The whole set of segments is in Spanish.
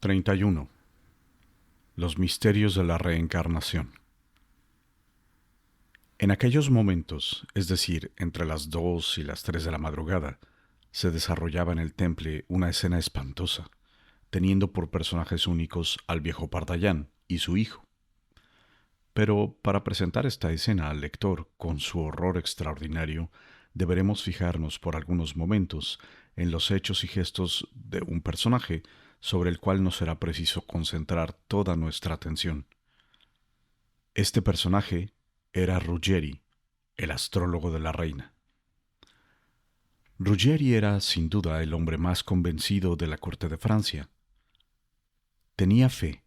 31. Los misterios de la reencarnación. En aquellos momentos, es decir, entre las 2 y las 3 de la madrugada, se desarrollaba en el temple una escena espantosa, teniendo por personajes únicos al viejo Pardallán y su hijo. Pero para presentar esta escena al lector con su horror extraordinario, deberemos fijarnos por algunos momentos en los hechos y gestos de un personaje sobre el cual nos será preciso concentrar toda nuestra atención. Este personaje era Ruggeri, el astrólogo de la reina. Ruggeri era, sin duda, el hombre más convencido de la corte de Francia. Tenía fe,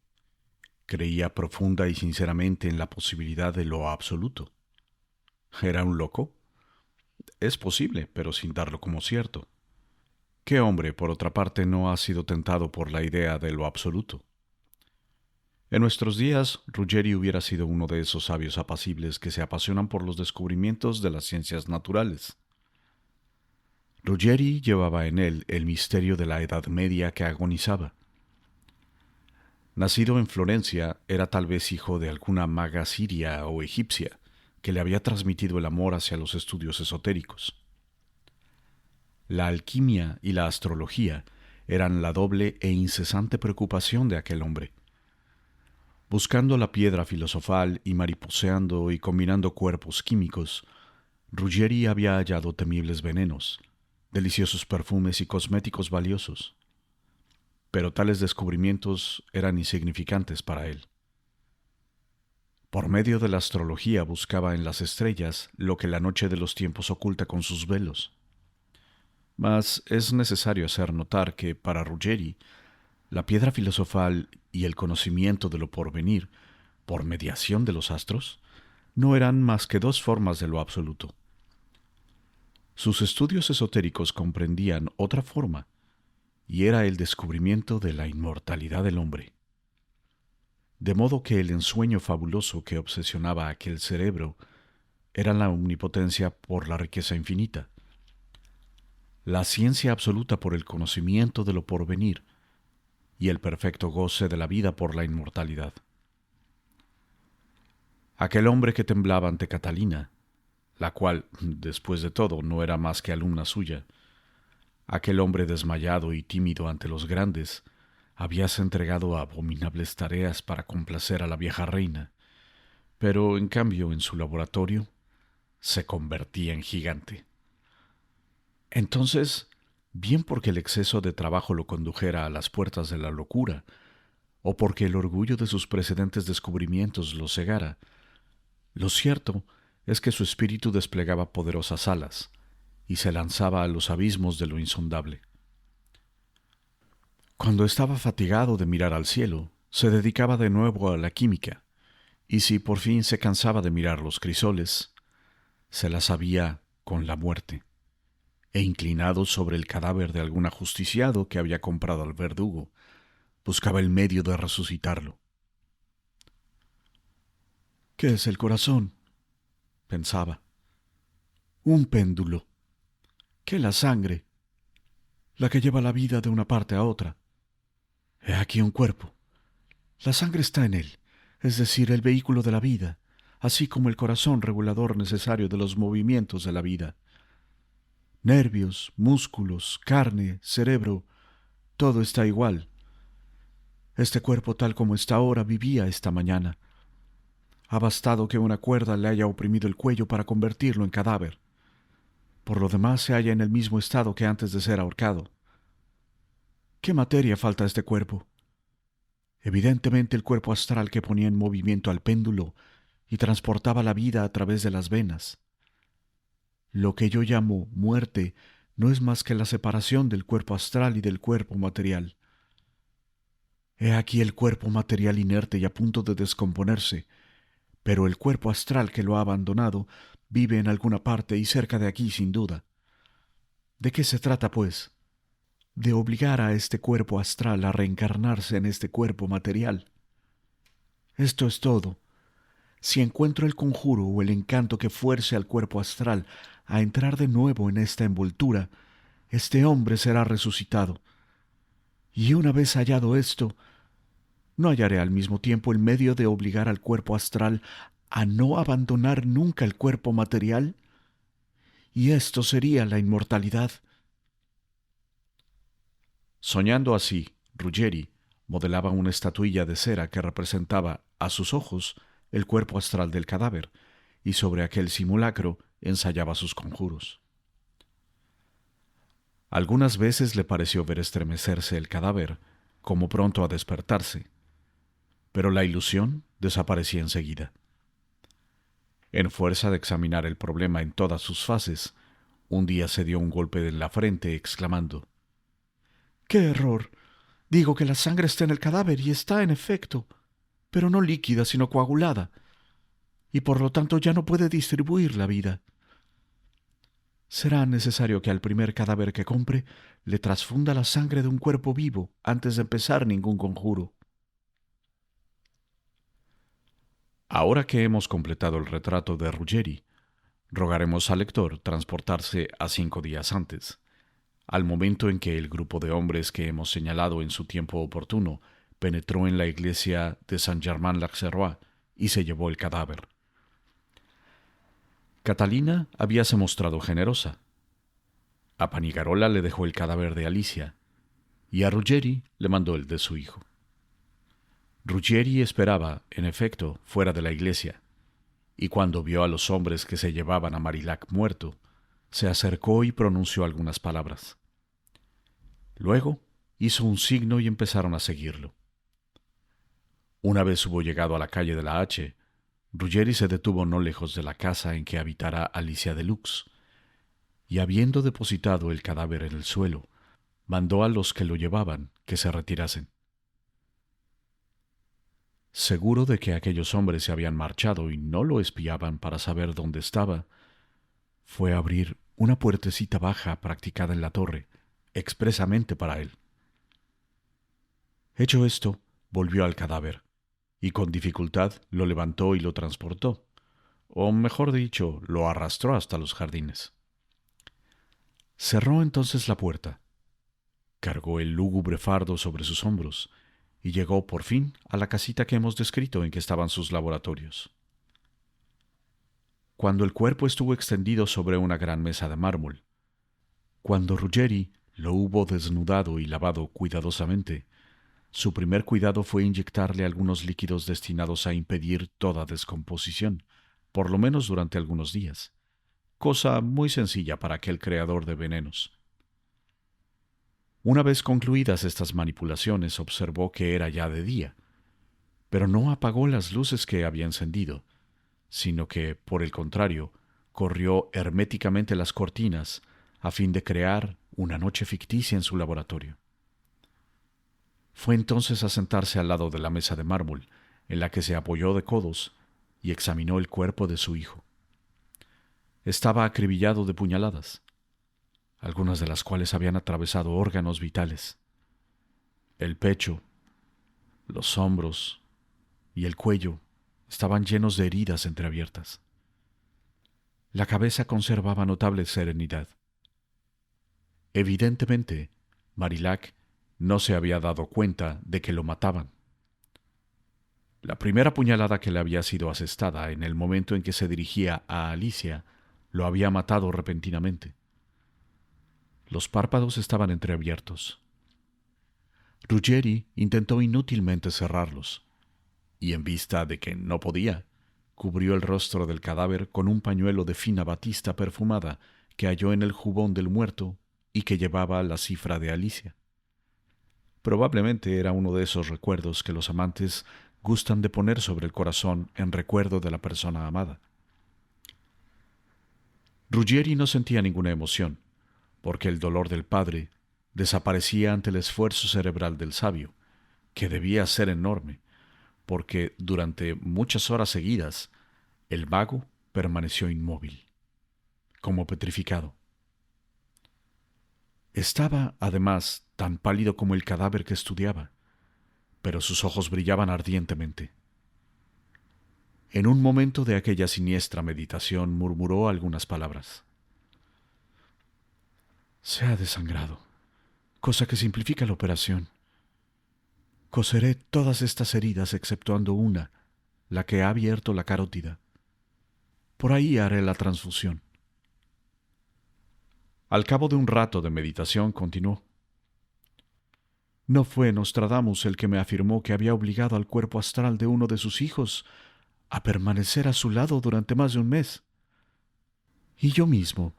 creía profunda y sinceramente en la posibilidad de lo absoluto. ¿Era un loco? Es posible, pero sin darlo como cierto. ¿Qué hombre, por otra parte, no ha sido tentado por la idea de lo absoluto? En nuestros días, Ruggeri hubiera sido uno de esos sabios apacibles que se apasionan por los descubrimientos de las ciencias naturales. Ruggeri llevaba en él el misterio de la Edad Media que agonizaba. Nacido en Florencia, era tal vez hijo de alguna maga siria o egipcia que le había transmitido el amor hacia los estudios esotéricos. La alquimia y la astrología eran la doble e incesante preocupación de aquel hombre. Buscando la piedra filosofal y mariposeando y combinando cuerpos químicos, Ruggeri había hallado temibles venenos, deliciosos perfumes y cosméticos valiosos. Pero tales descubrimientos eran insignificantes para él. Por medio de la astrología buscaba en las estrellas lo que la noche de los tiempos oculta con sus velos. Mas es necesario hacer notar que para Ruggeri la piedra filosofal y el conocimiento de lo porvenir, por mediación de los astros, no eran más que dos formas de lo absoluto. Sus estudios esotéricos comprendían otra forma, y era el descubrimiento de la inmortalidad del hombre. De modo que el ensueño fabuloso que obsesionaba aquel cerebro era la omnipotencia por la riqueza infinita, la ciencia absoluta por el conocimiento de lo porvenir, y el perfecto goce de la vida por la inmortalidad. Aquel hombre que temblaba ante Catalina, la cual, después de todo, no era más que alumna suya, aquel hombre desmayado y tímido ante los grandes, habíase entregado a abominables tareas para complacer a la vieja reina, pero en cambio en su laboratorio se convertía en gigante. Entonces, bien porque el exceso de trabajo lo condujera a las puertas de la locura, o porque el orgullo de sus precedentes descubrimientos lo cegara, lo cierto es que su espíritu desplegaba poderosas alas y se lanzaba a los abismos de lo insondable. Cuando estaba fatigado de mirar al cielo, se dedicaba de nuevo a la química, y si por fin se cansaba de mirar los crisoles, se las había con la muerte, e inclinado sobre el cadáver de algún ajusticiado que había comprado al verdugo, buscaba el medio de resucitarlo. ¿Qué es el corazón?, pensaba. Un péndulo. ¿Qué la sangre? La que lleva la vida de una parte a otra. He aquí un cuerpo. La sangre está en él, es decir, el vehículo de la vida, así como el corazón regulador necesario de los movimientos de la vida. Nervios, músculos, carne, cerebro, todo está igual. Este cuerpo tal como está ahora vivía esta mañana. Ha bastado que una cuerda le haya oprimido el cuello para convertirlo en cadáver. Por lo demás se halla en el mismo estado que antes de ser ahorcado. ¿Qué materia falta a este cuerpo? Evidentemente el cuerpo astral que ponía en movimiento al péndulo y transportaba la vida a través de las venas. Lo que yo llamo muerte no es más que la separación del cuerpo astral y del cuerpo material. He aquí el cuerpo material inerte y a punto de descomponerse, pero el cuerpo astral que lo ha abandonado vive en alguna parte y cerca de aquí sin duda. ¿De qué se trata, pues? De obligar a este cuerpo astral a reencarnarse en este cuerpo material. Esto es todo. Si encuentro el conjuro o el encanto que fuerce al cuerpo astral a entrar de nuevo en esta envoltura, este hombre será resucitado. Y una vez hallado esto, ¿no hallaré al mismo tiempo el medio de obligar al cuerpo astral a no abandonar nunca el cuerpo material? Y esto sería la inmortalidad. Soñando así, Ruggeri modelaba una estatuilla de cera que representaba, a sus ojos, el cuerpo astral del cadáver, y sobre aquel simulacro ensayaba sus conjuros. Algunas veces le pareció ver estremecerse el cadáver, como pronto a despertarse, pero la ilusión desaparecía enseguida. En fuerza de examinar el problema en todas sus fases, un día se dio un golpe en la frente, exclamando: ¡Qué error! Digo que la sangre está en el cadáver y está, en efecto, pero no líquida, sino coagulada, y por lo tanto ya no puede distribuir la vida. Será necesario que al primer cadáver que compre le transfunda la sangre de un cuerpo vivo antes de empezar ningún conjuro. Ahora que hemos completado el retrato de Ruggeri, rogaremos al lector transportarse a 5 días antes, al momento en que el grupo de hombres que hemos señalado en su tiempo oportuno penetró en la iglesia de Saint-Germain-l'Auxerrois y se llevó el cadáver. Catalina habíase mostrado generosa. A Panigarola le dejó el cadáver de Alicia y a Ruggeri le mandó el de su hijo. Ruggeri esperaba, en efecto, fuera de la iglesia, y cuando vio a los hombres que se llevaban a Marillac muerto, se acercó y pronunció algunas palabras. Luego hizo un signo y empezaron a seguirlo. Una vez hubo llegado a la calle de la H, Ruggeri se detuvo no lejos de la casa en que habitara Alicia Deluxe, y habiendo depositado el cadáver en el suelo, mandó a los que lo llevaban que se retirasen. Seguro de que aquellos hombres se habían marchado y no lo espiaban para saber dónde estaba, fue a abrir una puertecita baja practicada en la torre, expresamente para él. Hecho esto, volvió al cadáver, y con dificultad lo levantó y lo transportó, o mejor dicho, lo arrastró hasta los jardines. Cerró entonces la puerta, cargó el lúgubre fardo sobre sus hombros, y llegó por fin a la casita que hemos descrito en que estaban sus laboratorios. Cuando el cuerpo estuvo extendido sobre una gran mesa de mármol, cuando Ruggeri lo hubo desnudado y lavado cuidadosamente, su primer cuidado fue inyectarle algunos líquidos destinados a impedir toda descomposición, por lo menos durante algunos días, cosa muy sencilla para aquel creador de venenos. Una vez concluidas estas manipulaciones, observó que era ya de día, pero no apagó las luces que había encendido, sino que, por el contrario, corrió herméticamente las cortinas a fin de crear una noche ficticia en su laboratorio. Fue entonces a sentarse al lado de la mesa de mármol, en la que se apoyó de codos, y examinó el cuerpo de su hijo. Estaba acribillado de puñaladas, algunas de las cuales habían atravesado órganos vitales. El pecho, los hombros y el cuello estaban llenos de heridas entreabiertas. La cabeza conservaba notable serenidad. Evidentemente, Marillac no se había dado cuenta de que lo mataban. La primera puñalada que le había sido asestada en el momento en que se dirigía a Alicia lo había matado repentinamente. Los párpados estaban entreabiertos. Ruggeri intentó inútilmente cerrarlos, y en vista de que no podía, cubrió el rostro del cadáver con un pañuelo de fina batista perfumada que halló en el jubón del muerto y que llevaba la cifra de Alicia. Probablemente era uno de esos recuerdos que los amantes gustan de poner sobre el corazón en recuerdo de la persona amada. Ruggeri no sentía ninguna emoción, porque el dolor del padre desaparecía ante el esfuerzo cerebral del sabio, que debía ser enorme, porque durante muchas horas seguidas el mago permaneció inmóvil, como petrificado. Estaba, además, tan pálido como el cadáver que estudiaba, pero sus ojos brillaban ardientemente. En un momento de aquella siniestra meditación murmuró algunas palabras. Se ha desangrado, cosa que simplifica la operación, Coseré todas estas heridas exceptuando una, la que ha abierto la carótida. Por ahí haré la transfusión. Al cabo de un rato de meditación continuó. No fue Nostradamus el que me afirmó que había obligado al cuerpo astral de uno de sus hijos a permanecer a su lado durante más de un mes. Y yo mismo,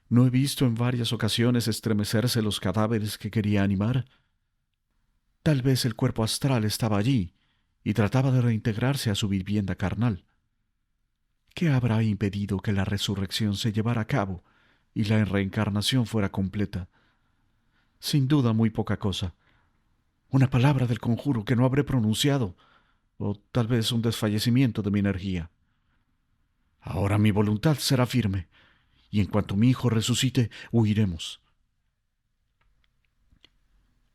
¿no he visto en varias ocasiones estremecerse los cadáveres que quería animar? Tal vez el cuerpo astral estaba allí y trataba de reintegrarse a su vivienda carnal. ¿Qué habrá impedido que la resurrección se llevara a cabo y la reencarnación fuera completa? Sin duda muy poca cosa. Una palabra del conjuro que no habré pronunciado, o tal vez un desfallecimiento de mi energía. Ahora mi voluntad será firme, y en cuanto mi hijo resucite, huiremos.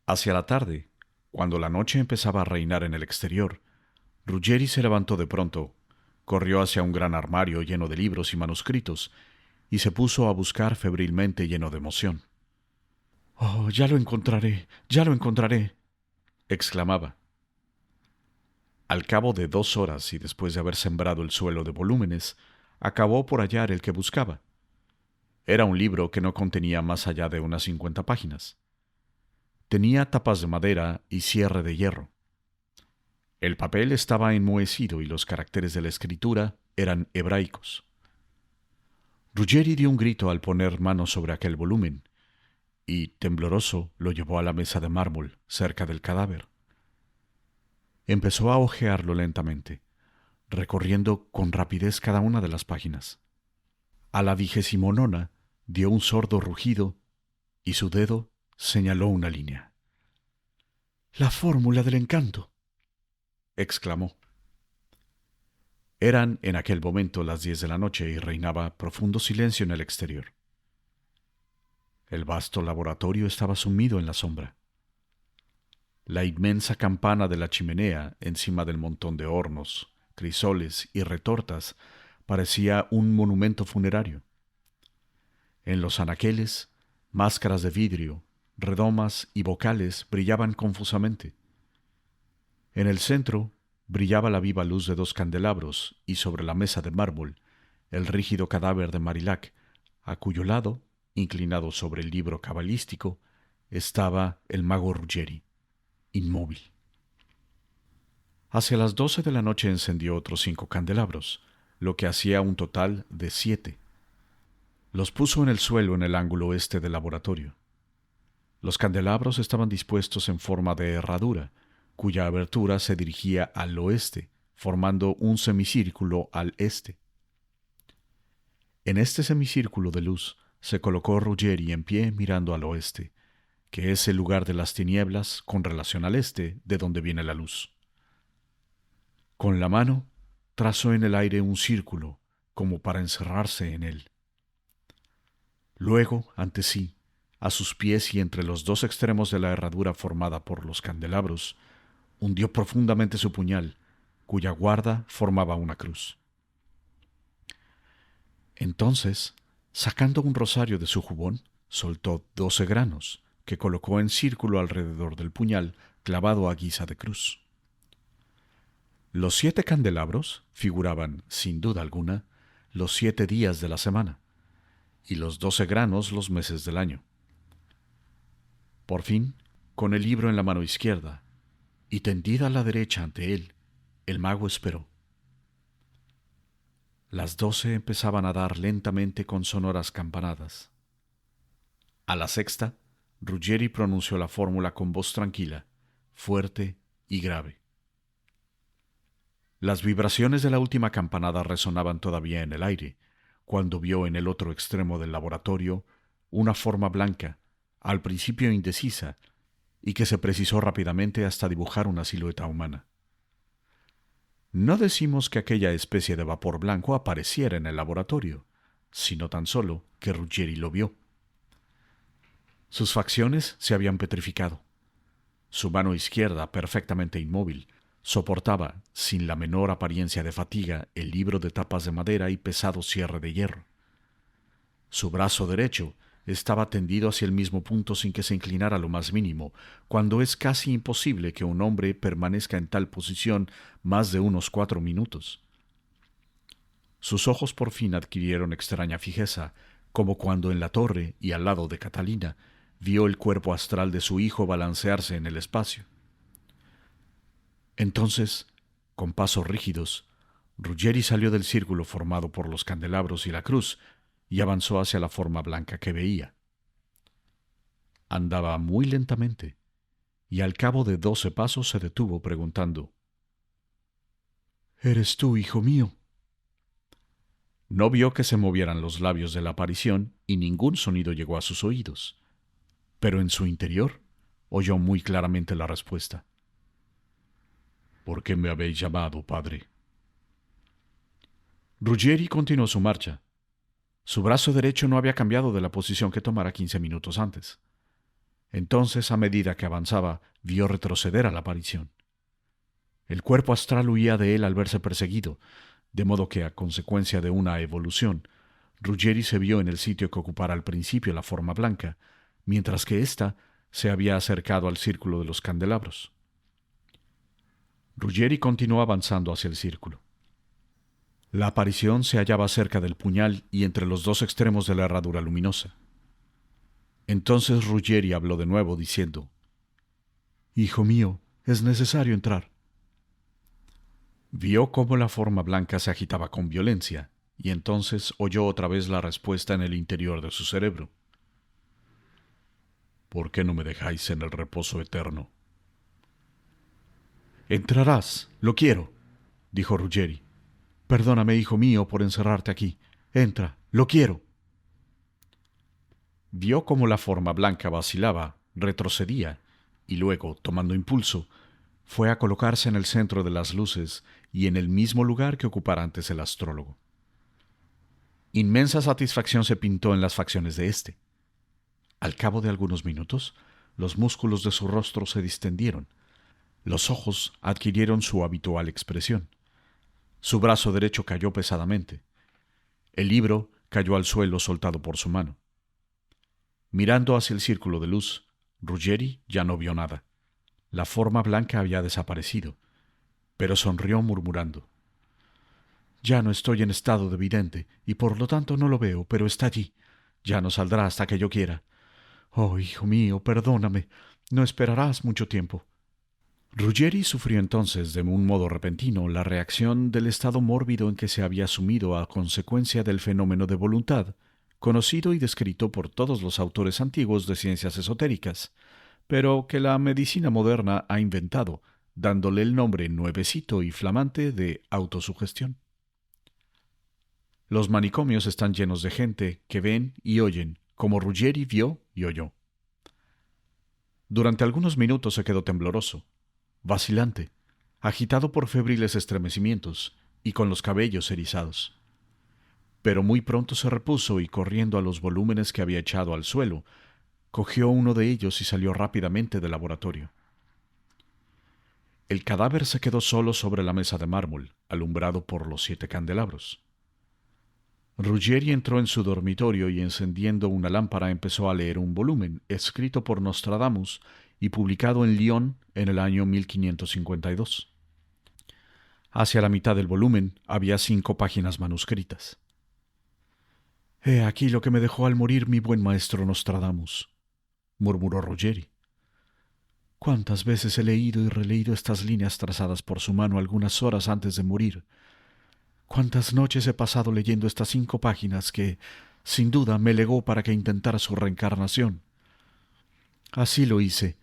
Hacia la tarde, cuando la noche empezaba a reinar en el exterior, Ruggeri se levantó de pronto, corrió hacia un gran armario lleno de libros y manuscritos, y se puso a buscar febrilmente lleno de emoción. «Oh, ya lo encontraré, ya lo encontraré», exclamaba. Al cabo de 2 horas y después de haber sembrado el suelo de volúmenes, acabó por hallar el que buscaba. Era un libro que no contenía más allá de unas 50 páginas. Tenía tapas de madera y cierre de hierro. El papel estaba enmohecido y los caracteres de la escritura eran hebraicos. Ruggeri dio un grito al poner mano sobre aquel volumen y, tembloroso, lo llevó a la mesa de mármol cerca del cadáver. Empezó a hojearlo lentamente, recorriendo con rapidez cada una de las páginas. A la 29ª dio un sordo rugido y su dedo señaló una línea. «La fórmula del encanto», exclamó. Eran en aquel momento las 10 de la noche y reinaba profundo silencio en el exterior. El vasto laboratorio estaba sumido en la sombra. La inmensa campana de la chimenea, encima del montón de hornos, crisoles y retortas, parecía un monumento funerario. En los anaqueles, máscaras de vidrio, redomas y bocales brillaban confusamente. En el centro brillaba la viva luz de 2 candelabros y sobre la mesa de mármol el rígido cadáver de Marillac, a cuyo lado, inclinado sobre el libro cabalístico, estaba el mago Ruggeri, inmóvil. Hacia las 12 de la noche encendió otros 5 candelabros, lo que hacía un total de 7. Los puso en el suelo en el ángulo este del laboratorio. Los candelabros estaban dispuestos en forma de herradura, cuya abertura se dirigía al oeste, formando un semicírculo al este. En este semicírculo de luz se colocó Ruggeri en pie mirando al oeste, que es el lugar de las tinieblas con relación al este, de donde viene la luz. Con la mano trazó en el aire un círculo, como para encerrarse en él. Luego, ante sí, a sus pies y entre los 2 extremos de la herradura formada por los candelabros, hundió profundamente su puñal, cuya guarda formaba una cruz. Entonces, sacando un rosario de su jubón, soltó 12 granos, que colocó en círculo alrededor del puñal, clavado a guisa de cruz. Los 7 candelabros figuraban, sin duda alguna, los 7 días de la semana, y los 12 granos los meses del año. Por fin, con el libro en la mano izquierda, y tendida a la derecha ante él, el mago esperó. Las 12 empezaban a dar lentamente con sonoras campanadas. A la 6ª, Ruggeri pronunció la fórmula con voz tranquila, fuerte y grave. Las vibraciones de la última campanada resonaban todavía en el aire, cuando vio en el otro extremo del laboratorio una forma blanca, al principio indecisa, y que se precisó rápidamente hasta dibujar una silueta humana. No decimos que aquella especie de vapor blanco apareciera en el laboratorio, sino tan solo que Ruggeri lo vio. Sus facciones se habían petrificado. Su mano izquierda, perfectamente inmóvil, soportaba, sin la menor apariencia de fatiga, el libro de tapas de madera y pesado cierre de hierro. Su brazo derecho, estaba tendido hacia el mismo punto sin que se inclinara lo más mínimo, cuando es casi imposible que un hombre permanezca en tal posición más de unos 4 minutos. Sus ojos por fin adquirieron extraña fijeza, como cuando en la torre y al lado de Catalina vio el cuerpo astral de su hijo balancearse en el espacio. Entonces, con pasos rígidos, Ruggeri salió del círculo formado por los candelabros y la cruz y avanzó hacia la forma blanca que veía. Andaba muy lentamente, y al cabo de 12 pasos se detuvo preguntando: ¿Eres tú, hijo mío? No vio que se movieran los labios de la aparición y ningún sonido llegó a sus oídos, pero en su interior oyó muy claramente la respuesta: ¿Por qué me habéis llamado, padre? Ruggeri continuó su marcha. Su brazo derecho no había cambiado de la posición que tomara 15 minutos antes. Entonces, a medida que avanzaba, vio retroceder a la aparición. El cuerpo astral huía de él al verse perseguido, de modo que, a consecuencia de una evolución, Ruggeri se vio en el sitio que ocupara al principio la forma blanca, mientras que ésta se había acercado al círculo de los candelabros. Ruggeri continuó avanzando hacia el círculo. La aparición se hallaba cerca del puñal y entre los dos extremos de la herradura luminosa. Entonces Ruggeri habló de nuevo, diciendo: «Hijo mío, es necesario entrar». Vio cómo la forma blanca se agitaba con violencia, y entonces oyó otra vez la respuesta en el interior de su cerebro: «¿Por qué no me dejáis en el reposo eterno?» «Entrarás, lo quiero», dijo Ruggeri. «Perdóname, hijo mío, por encerrarte aquí. Entra, lo quiero». Vio cómo la forma blanca vacilaba, retrocedía, y luego, tomando impulso, fue a colocarse en el centro de las luces y en el mismo lugar que ocupara antes el astrólogo. Inmensa satisfacción se pintó en las facciones de éste. Al cabo de algunos minutos, los músculos de su rostro se distendieron, los ojos adquirieron su habitual expresión. Su brazo derecho cayó pesadamente. El libro cayó al suelo soltado por su mano. Mirando hacia el círculo de luz, Ruggeri ya no vio nada. La forma blanca había desaparecido, pero sonrió murmurando: «Ya no estoy en estado de vidente y por lo tanto no lo veo, pero está allí. Ya no saldrá hasta que yo quiera. Oh, hijo mío, perdóname. No esperarás mucho tiempo». Ruggeri sufrió entonces de un modo repentino la reacción del estado mórbido en que se había sumido a consecuencia del fenómeno de voluntad, conocido y descrito por todos los autores antiguos de ciencias esotéricas, pero que la medicina moderna ha inventado, dándole el nombre nuevecito y flamante de autosugestión. Los manicomios están llenos de gente que ven y oyen, como Ruggeri vio y oyó. Durante algunos minutos se quedó tembloroso, vacilante, agitado por febriles estremecimientos y con los cabellos erizados. Pero muy pronto se repuso y, corriendo a los volúmenes que había echado al suelo, cogió uno de ellos y salió rápidamente del laboratorio. El cadáver se quedó solo sobre la mesa de mármol, alumbrado por los 7 candelabros. Ruggeri entró en su dormitorio y, encendiendo una lámpara, empezó a leer un volumen escrito por Nostradamus y publicado en Lyon en el año 1552. Hacia la mitad del volumen había 5 páginas manuscritas. «He aquí lo que me dejó al morir mi buen maestro Nostradamus», murmuró Ruggeri. «Cuántas veces he leído y releído estas líneas trazadas por su mano algunas horas antes de morir. Cuántas noches he pasado leyendo estas 5 páginas que, sin duda, me legó para que intentara su reencarnación. Así lo hice.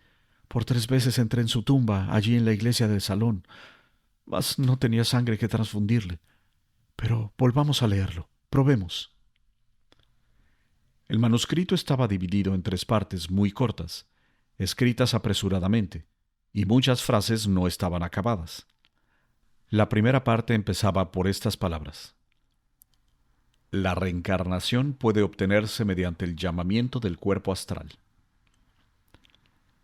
Por 3 veces entré en su tumba, allí en la iglesia del salón, mas no tenía sangre que transfundirle. Pero volvamos a leerlo. Probemos». El manuscrito estaba dividido en 3 partes muy cortas, escritas apresuradamente, y muchas frases no estaban acabadas. La primera parte empezaba por estas palabras: «La reencarnación puede obtenerse mediante el llamamiento del cuerpo astral».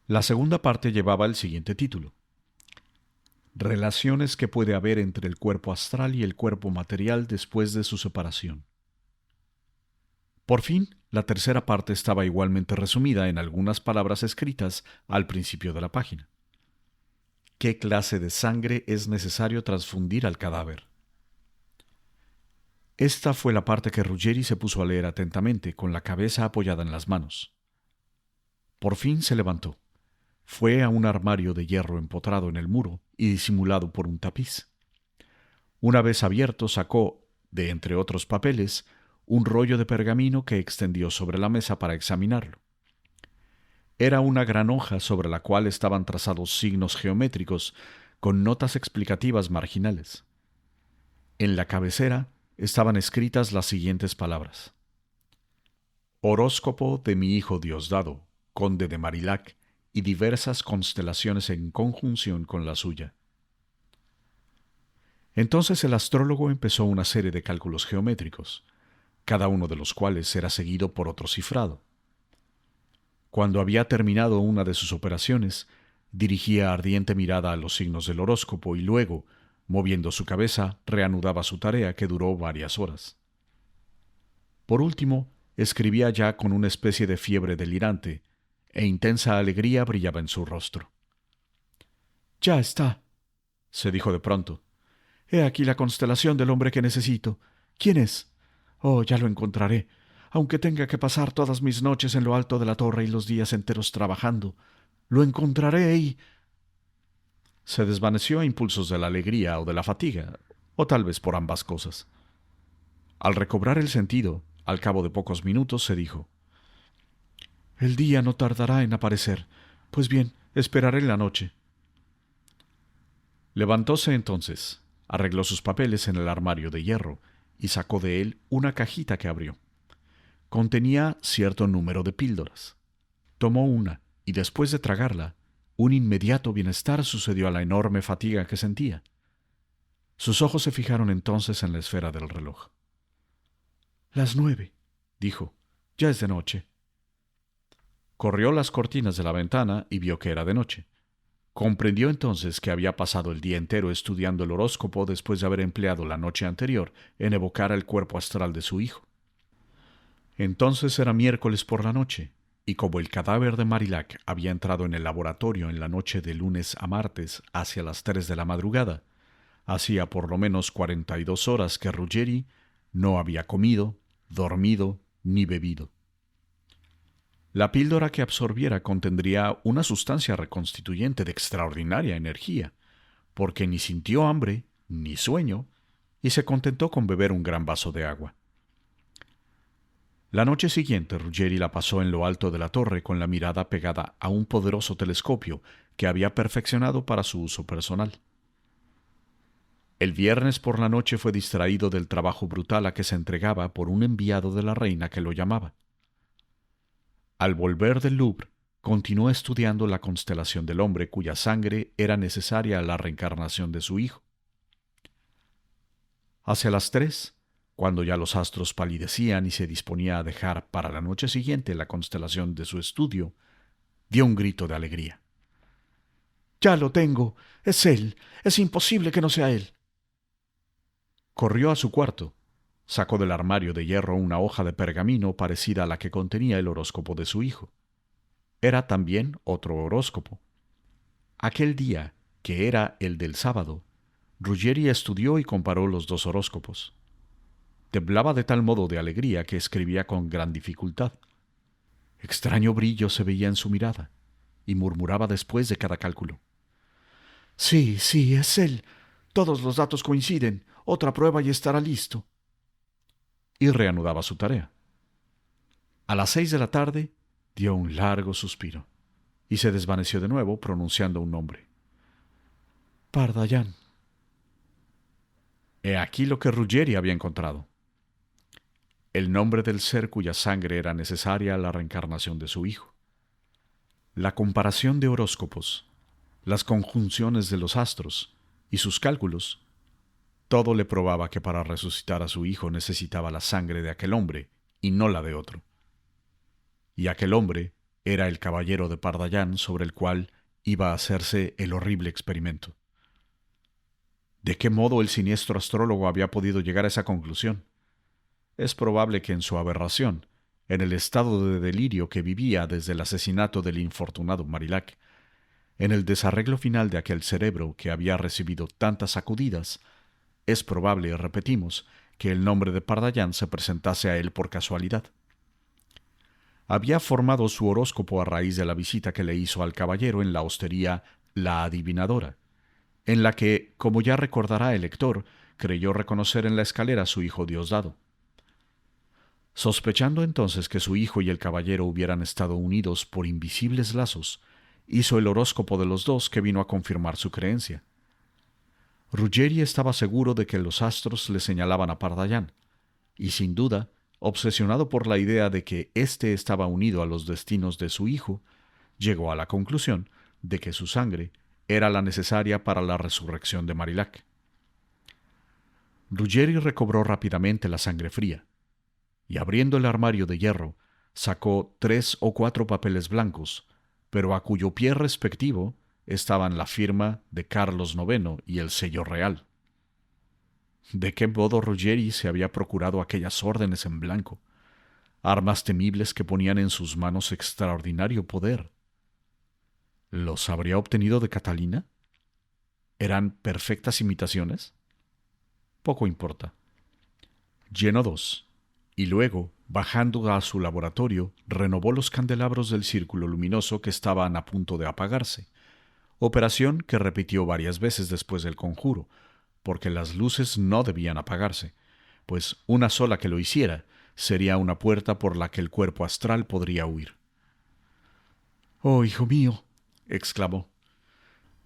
La segunda parte llevaba el siguiente título: «Relaciones que puede haber entre el cuerpo astral y el cuerpo material después de su separación». Por fin, La tercera parte estaba igualmente resumida en algunas palabras escritas al principio de la página. ¿Qué clase de sangre es necesario transfundir al cadáver? Esta fue la parte que Ruggeri se puso a leer atentamente, con la cabeza apoyada en las manos. Por fin se levantó. Fue a un armario de hierro empotrado en el muro y disimulado por un tapiz. Una vez abierto, sacó, de entre otros papeles, un rollo de pergamino que extendió sobre la mesa para examinarlo. Era una gran hoja sobre la cual estaban trazados signos geométricos con notas explicativas marginales. En la cabecera estaban escritas las siguientes palabras: Horóscopo de mi hijo Diosdado, conde de Marillac, y diversas constelaciones en conjunción con la suya. Entonces el astrólogo empezó una serie de cálculos geométricos, cada uno de los cuales era seguido por otro cifrado. Cuando había terminado una de sus operaciones, dirigía ardiente mirada a los signos del horóscopo y luego, moviendo su cabeza, reanudaba su tarea, que duró varias horas. Por último, escribía ya con una especie de fiebre delirante, e intensa alegría brillaba en su rostro. «Ya está», se dijo de pronto. «He aquí la constelación del hombre que necesito. ¿Quién es? Oh, ya lo encontraré, aunque tenga que pasar todas mis noches en lo alto de la torre y los días enteros trabajando. Lo encontraré y...» Se desvaneció a impulsos de la alegría o de la fatiga, o tal vez por ambas cosas. Al recobrar el sentido, al cabo de pocos minutos, se dijo: «El día no tardará en aparecer. Pues bien, esperaré la noche». Levantóse entonces, arregló sus papeles en el armario de hierro y sacó de él una cajita que abrió. Contenía cierto número de píldoras. Tomó una y, después de tragarla, un inmediato bienestar sucedió a la enorme fatiga que sentía. Sus ojos se fijaron entonces en la esfera del reloj. «Las 9», dijo. «Ya es de noche». Corrió las cortinas de la ventana y vio que era de noche. Comprendió entonces que había pasado el día entero estudiando el horóscopo después de haber empleado la noche anterior en evocar el cuerpo astral de su hijo. Entonces era miércoles por la noche, y como el cadáver de Marillac había entrado en el laboratorio en la noche de lunes a martes hacia las 3 de la madrugada, hacía por lo menos 42 horas que Ruggeri no había comido, dormido ni bebido. La píldora que absorbiera contendría una sustancia reconstituyente de extraordinaria energía, porque ni sintió hambre ni sueño y se contentó con beber un gran vaso de agua. La noche siguiente Ruggeri la pasó en lo alto de la torre con la mirada pegada a un poderoso telescopio que había perfeccionado para su uso personal. El viernes por la noche fue distraído del trabajo brutal a que se entregaba por un enviado de la reina que lo llamaba. Al volver del Louvre, continuó estudiando la constelación del hombre cuya sangre era necesaria a la reencarnación de su hijo. Hacia las 3, cuando ya los astros palidecían y se disponía a dejar para la noche siguiente la constelación de su estudio, dio un grito de alegría. «Ya lo tengo. Es él. Es imposible que no sea él». Corrió a su cuarto. Sacó del armario de hierro una hoja de pergamino parecida a la que contenía el horóscopo de su hijo. Era también otro horóscopo. Aquel día, que era el del sábado, Ruggeri estudió y comparó los dos horóscopos. Temblaba de tal modo de alegría que escribía con gran dificultad. Extraño brillo se veía en su mirada, y murmuraba después de cada cálculo: «Sí, sí, es él. Todos los datos coinciden. Otra prueba y estará listo». Y reanudaba su tarea. A las 6 de la tarde dio un largo suspiro y se desvaneció de nuevo pronunciando un nombre: «Pardaillan». He aquí lo que Ruggeri había encontrado: el nombre del ser cuya sangre era necesaria a la reencarnación de su hijo. La comparación de horóscopos, las conjunciones de los astros y sus cálculos, todo le probaba que para resucitar a su hijo necesitaba la sangre de aquel hombre y no la de otro. Y aquel hombre era el caballero de Pardaillan sobre el cual iba a hacerse el horrible experimento. ¿De qué modo el siniestro astrólogo había podido llegar a esa conclusión? Es probable que en su aberración en el estado de delirio que vivía desde el asesinato del infortunado Marillac, en el desarreglo final de aquel cerebro que había recibido tantas sacudidas, es probable, repetimos, que el nombre de Pardaillan se presentase a él por casualidad. Había formado su horóscopo a raíz de la visita que le hizo al caballero en la hostería La Adivinadora, en la que, como ya recordará el lector, creyó reconocer en la escalera a su hijo Diosdado. Sospechando entonces que su hijo y el caballero hubieran estado unidos por invisibles lazos, hizo el horóscopo de los dos, que vino a confirmar su creencia. Ruggeri estaba seguro de que los astros le señalaban a Pardaillan, y sin duda, obsesionado por la idea de que éste estaba unido a los destinos de su hijo, llegó a la conclusión de que su sangre era la necesaria para la resurrección de Marillac. Ruggeri recobró rápidamente la sangre fría, y abriendo el armario de hierro, sacó 3 o 4 papeles blancos, pero a cuyo pie respectivo estaban la firma de Carlos IX y el sello real. ¿De qué modo Ruggeri se había procurado aquellas órdenes en blanco, armas temibles que ponían en sus manos extraordinario poder? ¿Los habría obtenido de Catalina? ¿Eran perfectas imitaciones? Poco importa. Llenó 2, y luego, bajando a su laboratorio, renovó los candelabros del círculo luminoso que estaban a punto de apagarse, operación que repitió varias veces después del conjuro, porque las luces no debían apagarse, pues una sola que lo hiciera sería una puerta por la que el cuerpo astral podría huir. «Oh, hijo mío», exclamó,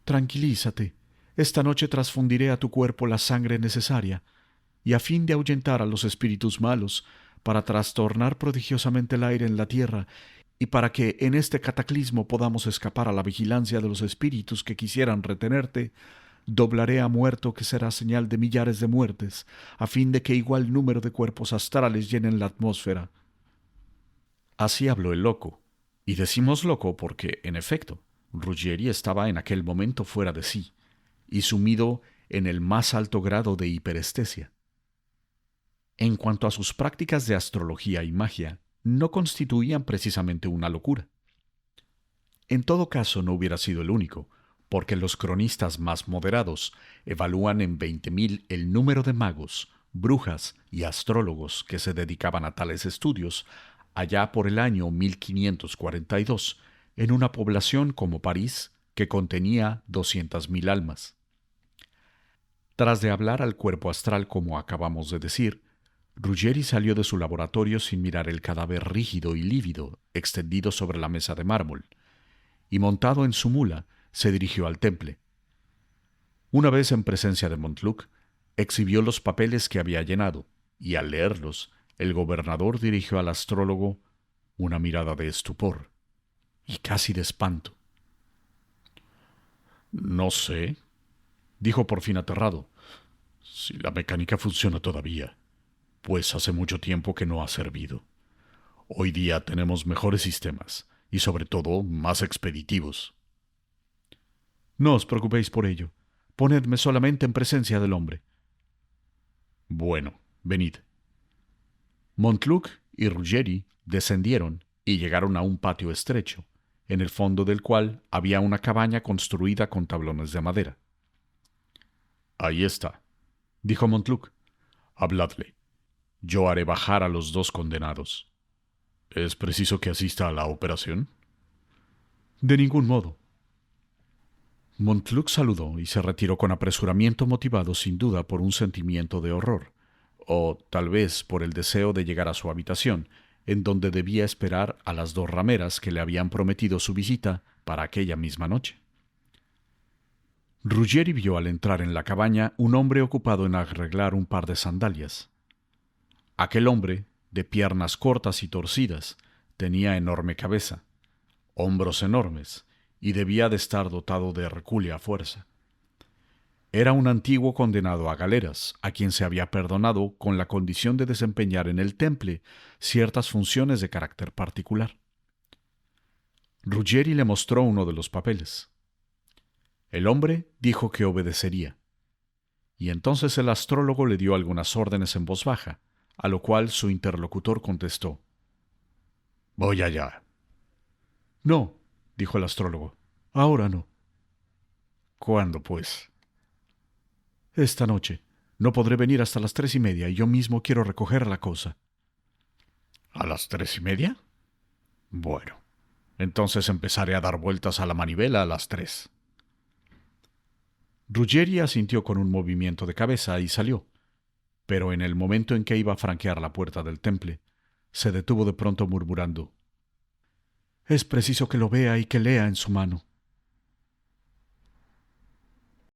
«tranquilízate. Esta noche transfundiré a tu cuerpo la sangre necesaria, y a fin de ahuyentar a los espíritus malos, para trastornar prodigiosamente el aire en la tierra, y para que en este cataclismo podamos escapar a la vigilancia de los espíritus que quisieran retenerte, doblaré a muerto, que será señal de millares de muertes, a fin de que igual número de cuerpos astrales llenen la atmósfera». Así habló el loco, y decimos loco porque, en efecto, Ruggeri estaba en aquel momento fuera de sí, y sumido en el más alto grado de hiperestesia. En cuanto a sus prácticas de astrología y magia, no constituían precisamente una locura. En todo caso, no hubiera sido el único, porque los cronistas más moderados evalúan en 20.000 el número de magos, brujas y astrólogos que se dedicaban a tales estudios allá por el año 1542, en una población como París que contenía 200.000 almas. Tras de hablar al cuerpo astral como acabamos de decir, Ruggeri salió de su laboratorio sin mirar el cadáver rígido y lívido extendido sobre la mesa de mármol, y montado en su mula, se dirigió al temple. Una vez en presencia de Montluc, exhibió los papeles que había llenado, y al leerlos, el gobernador dirigió al astrólogo una mirada de estupor y casi de espanto. «No sé», dijo por fin aterrado, «si la mecánica funciona todavía, pues hace mucho tiempo que no ha servido. Hoy día tenemos mejores sistemas y sobre todo más expeditivos». «No os preocupéis por ello. Ponedme solamente en presencia del hombre». «Bueno, venid». Montluc y Ruggeri descendieron y llegaron a un patio estrecho, en el fondo del cual había una cabaña construida con tablones de madera. «Ahí está», dijo Montluc. «Habladle. Yo haré bajar a los 2 condenados. ¿Es preciso que asista a la operación?» «De ningún modo». Montluc saludó y se retiró con apresuramiento, motivado sin duda por un sentimiento de horror, o tal vez por el deseo de llegar a su habitación, en donde debía esperar a las 2 rameras que le habían prometido su visita para aquella misma noche. Ruggeri vio al entrar en la cabaña un hombre ocupado en arreglar un par de sandalias. Aquel hombre, de piernas cortas y torcidas, tenía enorme cabeza, hombros enormes, y debía de estar dotado de hercúlea fuerza. Era un antiguo condenado a galeras, a quien se había perdonado con la condición de desempeñar en el temple ciertas funciones de carácter particular. Ruggeri le mostró uno de los papeles. El hombre dijo que obedecería, y entonces el astrólogo le dio algunas órdenes en voz baja, a lo cual su interlocutor contestó: Voy allá. No, dijo el astrólogo. Ahora no. ¿Cuándo, pues? Esta noche. No podré venir hasta las 3:30 y yo mismo quiero recoger la cosa. ¿A las 3:30? Bueno, entonces empezaré a dar vueltas a la manivela a las 3. Ruggeri asintió con un movimiento de cabeza y salió, pero en el momento en que iba a franquear la puerta del temple, se detuvo de pronto murmurando: «Es preciso que lo vea y que lea en su mano».